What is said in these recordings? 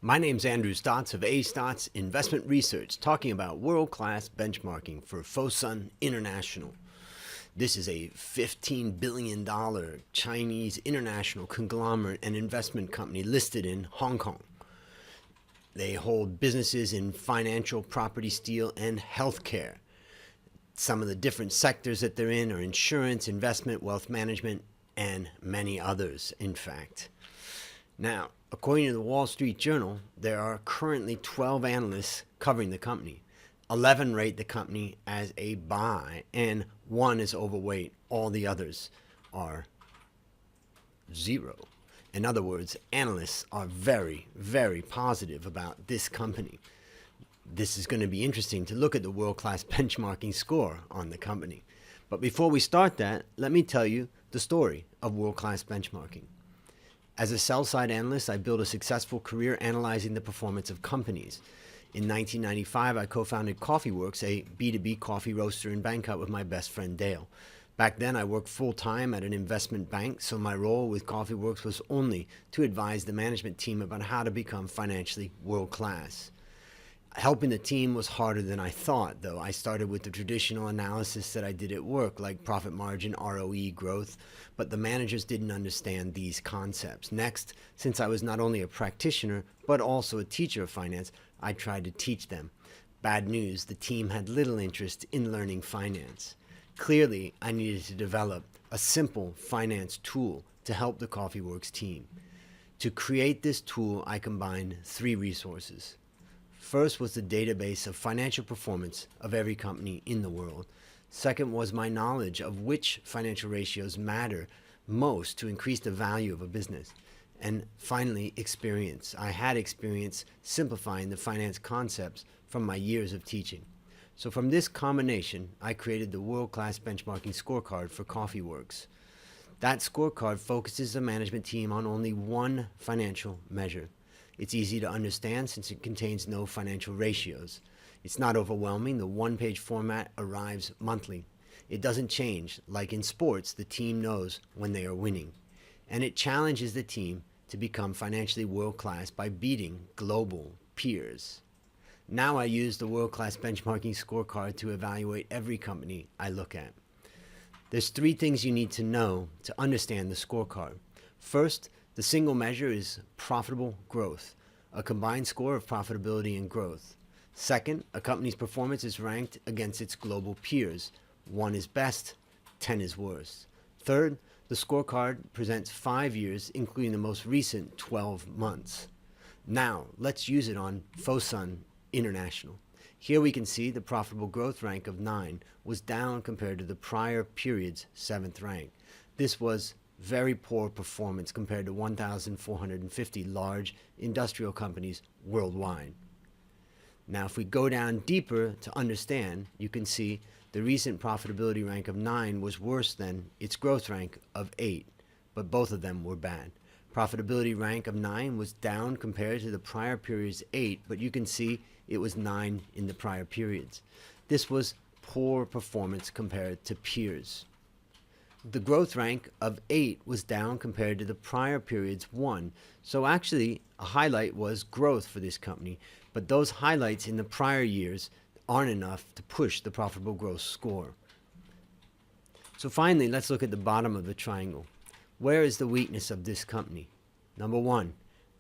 My name's Andrew Stotz of Stotz Investment Research, talking about world-class benchmarking for Fosun International. This is a $15 billion Chinese international conglomerate and investment company listed in Hong Kong. They hold businesses in financial, property, steel, and healthcare. Some of the different sectors that they're in are insurance, investment, wealth management, and many others, in fact. Now, according to the Wall Street Journal, there are currently 12 analysts covering the company. 11 rate the company as a buy, and 1 is overweight. All the others are 0. In other words, analysts are very, very positive about this company. This is going to be interesting to look at the world-class benchmarking score on the company. But before we start that, let me tell you the story of world-class benchmarking. As a sell-side analyst, I built a successful career analyzing the performance of companies. In 1995, I co-founded CoffeeWorks, a B2B coffee roaster in Bangkok with my best friend Dale. Back then, I worked full-time at an investment bank, so my role with CoffeeWorks was only to advise the management team about how to become financially world-class. Helping the team was harder than I thought, though. I started with the traditional analysis that I did at work, like profit margin, ROE, growth, but the managers didn't understand these concepts. Next, since I was not only a practitioner, but also a teacher of finance, I tried to teach them. Bad news, the team had little interest in learning finance. Clearly, I needed to develop a simple finance tool to help the CoffeeWorks team. To create this tool, I combined 3 resources. First was the database of financial performance of every company in the world. Second was my knowledge of which financial ratios matter most to increase the value of a business. And finally, experience. I had experience simplifying the finance concepts from my years of teaching. So from this combination, I created the world-class benchmarking scorecard for CoffeeWorks. That scorecard focuses the management team on only one financial measure. It's easy to understand since it contains no financial ratios. It's not overwhelming. The one-page format arrives monthly. It doesn't change. Like in sports, the team knows when they are winning. And it challenges the team to become financially world-class by beating global peers. Now I use the world-class benchmarking scorecard to evaluate every company I look at. There's 3 things you need to know to understand the scorecard. First, the single measure is profitable growth, a combined score of profitability and growth. Second, a company's performance is ranked against its global peers. 1 is best, 10 is worst. Third, the scorecard presents 5 years, including the most recent 12 months. Now, let's use it on Fosun International. Here we can see the profitable growth rank of 9 was down compared to the prior period's 7th rank. This was very poor performance compared to 1,450 large industrial companies worldwide. Now, if we go down deeper to understand, you can see the recent profitability rank of 9 was worse than its growth rank of 8, but both of them were bad. Profitability rank of 9 was down compared to the prior period's 8, but you can see it was 9 in the prior periods. This was poor performance compared to peers. The growth rank of 8 was down compared to the prior period's 1. So actually, a highlight was growth for this company, but those highlights in the prior years aren't enough to push the profitable growth score. So finally, let's look at the bottom of the triangle. Where is the weakness of this company? Number 1,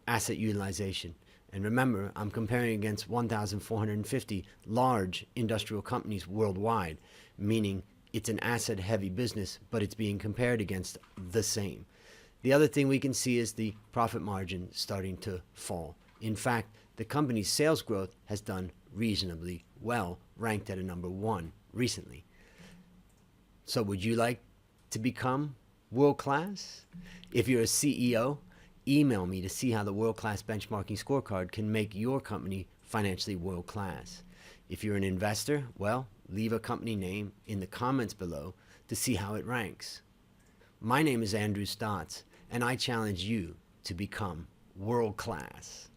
asset utilization. And remember, I'm comparing against 1,450 large industrial companies worldwide, meaning it's an asset-heavy business, but it's being compared against the same. The other thing we can see is the profit margin starting to fall. In fact, the company's sales growth has done reasonably well, ranked at a number 1 recently. So would you like to become world-class? If you're a CEO, email me to see how the world-class benchmarking scorecard can make your company financially world-class. If you're an investor, well, leave a company name in the comments below to see how it ranks. My name is Andrew Stotz, and I challenge you to become world-class.